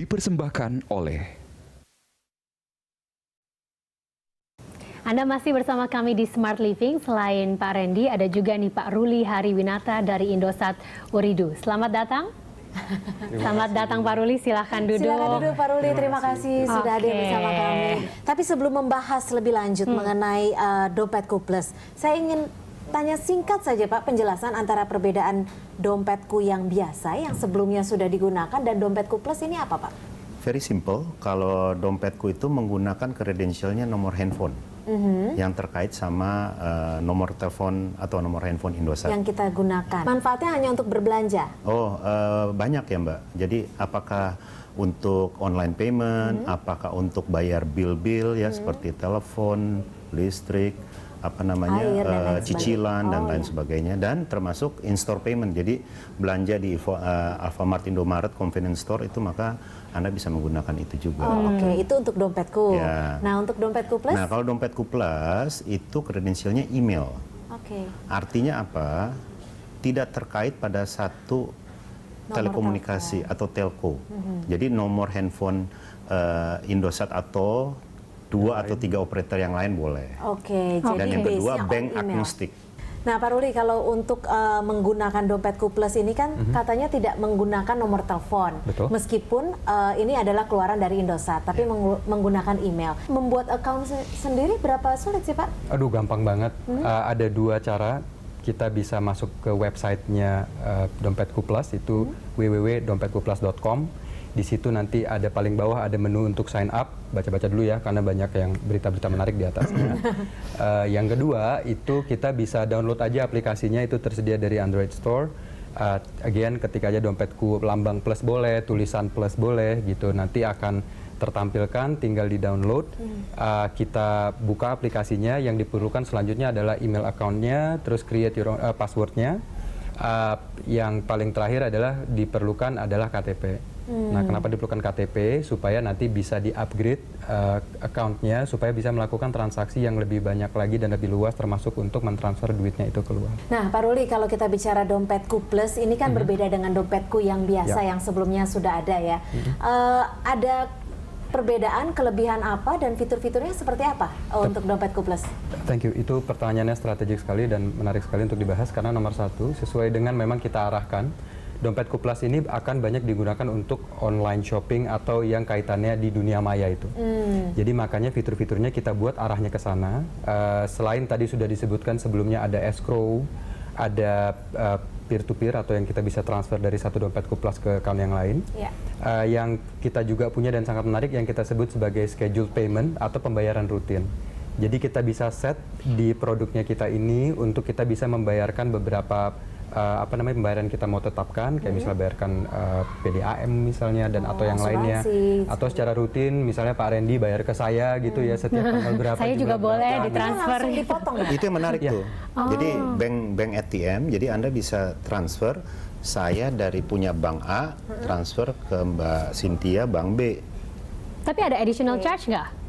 dipersembahkan oleh Anda masih bersama kami di Smart Living. Selain Pak Randy, ada juga nih Pak Ruli Hariwinata dari Indosat Ooredoo. Selamat datang. Selamat datang Pak Ruli, silahkan duduk. Silahkan duduk Pak Ruli, terima kasih sudah hadir bersama kami. Tapi sebelum membahas lebih lanjut mengenai Dompetku Plus, saya ingin tanya singkat saja Pak, penjelasan antara perbedaan Dompetku yang biasa yang sebelumnya sudah digunakan dan Dompetku Plus ini apa Pak? Very simple, kalau Dompetku itu menggunakan kredensialnya nomor handphone. Yang terkait sama nomor telepon atau nomor handphone Indosat. Yang kita gunakan. Manfaatnya hanya untuk berbelanja? Oh, banyak ya Mbak. Jadi apakah untuk online payment, apakah untuk bayar bill-bill ya seperti telepon, listrik, apa namanya, cicilan dan lain sebagainya, dan termasuk in-store payment. Jadi belanja di Alfamart, Indomaret, convenience store itu maka Anda bisa menggunakan itu juga. Oh, oke, itu untuk Dompetku. Ya. Nah, untuk Dompetku Plus? Nah, kalau Dompetku Plus itu kredensialnya email. Oke. Artinya apa? Tidak terkait pada satu telekomunikasi atau telco. Jadi nomor handphone Indosat atau 2 atau 3 operator yang lain boleh. Oke, Dan jadi yang kedua base-nya bank on email. agnostik. Nah Pak Ruli, kalau untuk menggunakan Dompetku Plus ini kan katanya tidak menggunakan nomor telepon. Betul. Meskipun ini adalah keluaran dari Indosat, tapi menggunakan email. Membuat account sendiri berapa sulit sih Pak? Aduh, gampang banget. Ada 2 cara. Kita bisa masuk ke websitenya Dompetku Plus, itu www.dompetkuplus.com. Di situ nanti ada paling bawah ada menu untuk sign up. Baca-baca dulu ya, karena banyak yang berita-berita menarik di atasnya. Yang kedua, itu kita bisa download aja aplikasinya, itu tersedia dari Android Store. Again, ketika aja Dompetku lambang plus boleh, tulisan plus boleh gitu, nanti akan tertampilkan, tinggal di download. Kita buka aplikasinya, yang diperlukan selanjutnya adalah email account-nya, terus create your own, password-nya. Yang paling terakhir adalah diperlukan adalah KTP. Nah, kenapa diperlukan KTP? Supaya nanti bisa di-upgrade account-nya, supaya bisa melakukan transaksi yang lebih banyak lagi dan lebih luas, termasuk untuk mentransfer duitnya itu keluar. Nah Pak Ruli, kalau kita bicara Dompetku Plus, ini kan berbeda dengan Dompetku yang biasa yang sebelumnya sudah ada ya. Ada perbedaan, kelebihan apa, dan fitur-fiturnya seperti apa untuk Dompetku Plus? Thank you. Itu pertanyaannya strategik sekali dan menarik sekali untuk dibahas, karena nomor 1, sesuai dengan memang kita arahkan, Dompetku Plus ini akan banyak digunakan untuk online shopping atau yang kaitannya di dunia maya itu. Jadi makanya fitur-fiturnya kita buat arahnya ke sana. Selain tadi sudah disebutkan sebelumnya ada escrow, ada peer-to-peer atau yang kita bisa transfer dari satu Dompetku Plus ke account yang lain. Yang kita juga punya dan sangat menarik yang kita sebut sebagai scheduled payment atau pembayaran rutin. Jadi kita bisa set di produknya kita ini untuk kita bisa membayarkan beberapa pembayaran kita mau tetapkan, kayak misalnya bayarkan PDAM misalnya dan atau yang lainnya, atau secara rutin misalnya Pak Randy bayar ke saya gitu ya setiap tanggal berapa. Saya juga boleh ditransfer. Dipotong ya? Itu yang menarik tuh. Jadi bank ATM, jadi Anda bisa transfer saya dari punya bank A, transfer ke Mbak Cynthia bank B. Tapi ada additional charge nggak?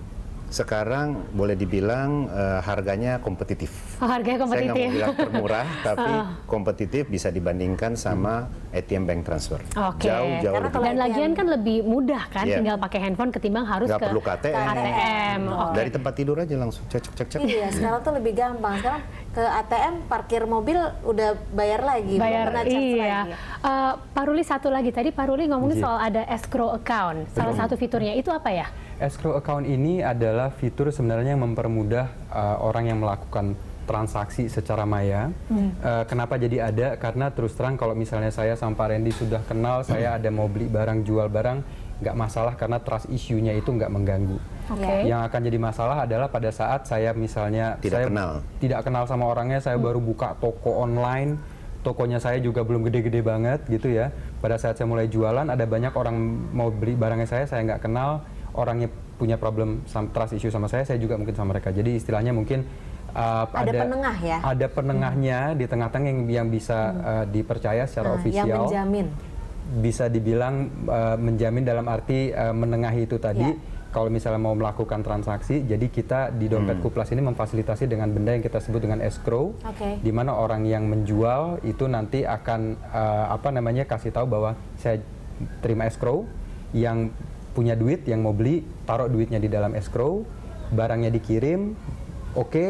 Sekarang boleh dibilang harganya kompetitif. Oh, harganya kompetitif. Saya nggak mau bilang termurah, tapi kompetitif bisa dibandingkan sama ATM bank transfer. Oke. Jauh lebih. Dan lagian kan lebih mudah kan, tinggal pakai handphone ketimbang harus nggak ke perlu KTM. Dari tempat tidur aja langsung cek. Iya, sekarang tuh lebih gampang. Sekarang ke ATM, parkir mobil udah bayar lagi. Iya. Pak Ruli, satu lagi. Tadi Pak Ruli ngomongin soal ada escrow account. Salah satu fiturnya itu apa ya? Escrow account ini adalah fitur sebenarnya yang mempermudah orang yang melakukan transaksi secara maya. Kenapa jadi ada? Karena terus terang kalau misalnya saya sama Pak Randy sudah kenal, saya ada mau beli barang, jual barang, nggak masalah karena trust issue-nya itu nggak mengganggu. Yang akan jadi masalah adalah pada saat saya misalnya tidak kenal sama orangnya, saya baru buka toko online, tokonya saya juga belum gede-gede banget gitu ya. Pada saat saya mulai jualan, ada banyak orang mau beli barangnya saya nggak kenal, orangnya punya problem trust issue sama saya juga mungkin sama mereka. Jadi istilahnya mungkin ada penengah ya? Ada penengahnya di tengah-tengah yang bisa dipercaya secara ofisial. Yang menjamin. Bisa dibilang menjamin dalam arti menengahi itu tadi. Kalau misalnya mau melakukan transaksi, jadi kita di Dompetku Plus ini memfasilitasi dengan benda yang kita sebut dengan escrow, di mana orang yang menjual itu nanti akan kasih tahu bahwa saya terima escrow. yang punya duit, yang mau beli, taruh duitnya di dalam escrow, barangnya dikirim, oke,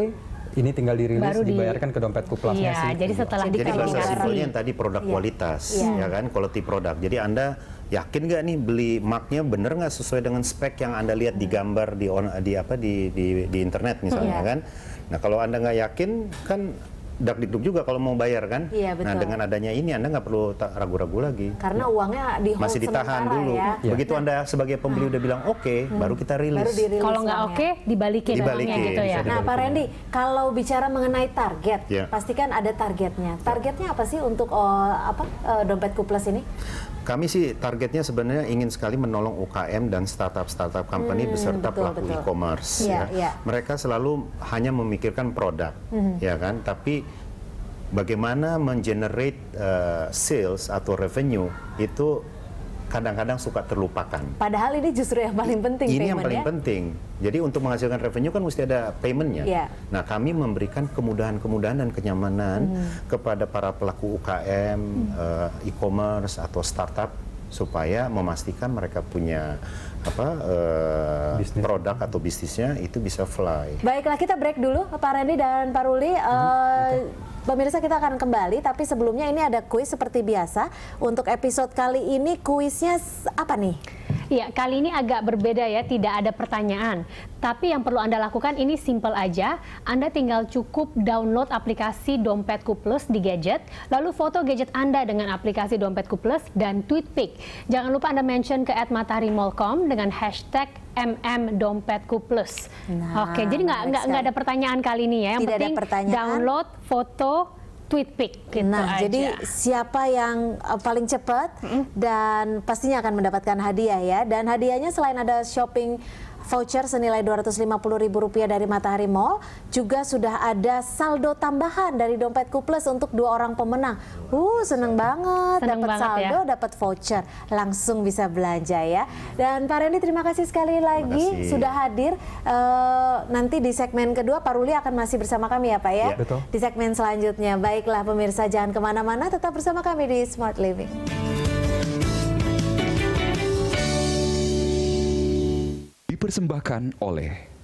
ini tinggal dirilis, dibayarkan ke dompet Kuplasnya Iya, sih. jadi setelah Jadi bahasa diverifikasi. simpelnya yang tadi produk kualitas, ya kan, quality product. Jadi Anda yakin nggak nih beli marknya bener nggak sesuai dengan spek yang Anda lihat di gambar di internet misalnya kan? Nah kalau Anda nggak yakin kan dak-dikduk juga kalau mau bayar kan? Iya, betul. Nah dengan adanya ini Anda nggak perlu ragu-ragu lagi. Karena uangnya di hold Masih ditahan sementara dulu. ya. Begitu Anda sebagai pembeli udah bilang oke, baru kita Baru rilis. dirilis Kalau nggak uangnya. oke, dibalikin uangnya gitu ya. bisa Nah, Pak Randy, kalau bicara mengenai target, Ya. pastikan ada targetnya. Targetnya apa sih untuk dompet Kuplas ini? Kami sih targetnya sebenarnya ingin sekali menolong UKM dan startup company beserta betul, pelaku betul. e-commerce. Iya, Ya. iya. Mereka selalu hanya memikirkan produk, ya kan? Tapi bagaimana mengenerate sales atau revenue itu kadang-kadang suka terlupakan. Padahal ini justru yang paling penting. Ini yang paling payment-nya. penting. Jadi untuk menghasilkan revenue kan mesti ada paymentnya. Iya. Nah kami memberikan kemudahan-kemudahan dan kenyamanan kepada para pelaku UKM, e-commerce atau startup supaya memastikan mereka punya Bisnis. produk atau bisnisnya itu bisa fly. Baiklah, kita break dulu, Pak Randy dan Pak Ruli. Pemirsa, kita akan kembali, tapi sebelumnya ini ada kuis seperti biasa. Untuk episode kali ini kuisnya apa nih? Iya, kali ini agak berbeda ya, tidak ada pertanyaan. Tapi yang perlu Anda lakukan ini simple aja. Anda tinggal cukup download aplikasi Dompet Kuplas di gadget, lalu foto gadget Anda dengan aplikasi Dompet Kuplas dan tweet pic. Jangan lupa Anda mention ke @mataharimall.com dengan hashtag #dompetkuplus. Nah, Oke, jadi nggak ada pertanyaan kali ini ya. Yang Tidak ada penting pertanyaan. download foto tweet pic gitu Nah, aja. jadi siapa yang paling cepat dan pastinya akan mendapatkan hadiah ya. Dan hadiahnya selain ada shopping voucher senilai Rp250.000 dari Matahari Mall, juga sudah ada saldo tambahan dari Dompet Kuplas untuk 2 orang pemenang. Seneng banget, Seneng dapat banget saldo, dapat voucher, langsung bisa belanja ya. Dan Pak Randy, terima kasih sekali lagi kasih. sudah hadir. Nanti di segmen kedua Pak Ruli akan masih bersama kami ya Pak ya. Ya. Betul. Di segmen selanjutnya. Baiklah pemirsa, jangan kemana-mana, tetap bersama kami di Smart Living. Dipersembahkan oleh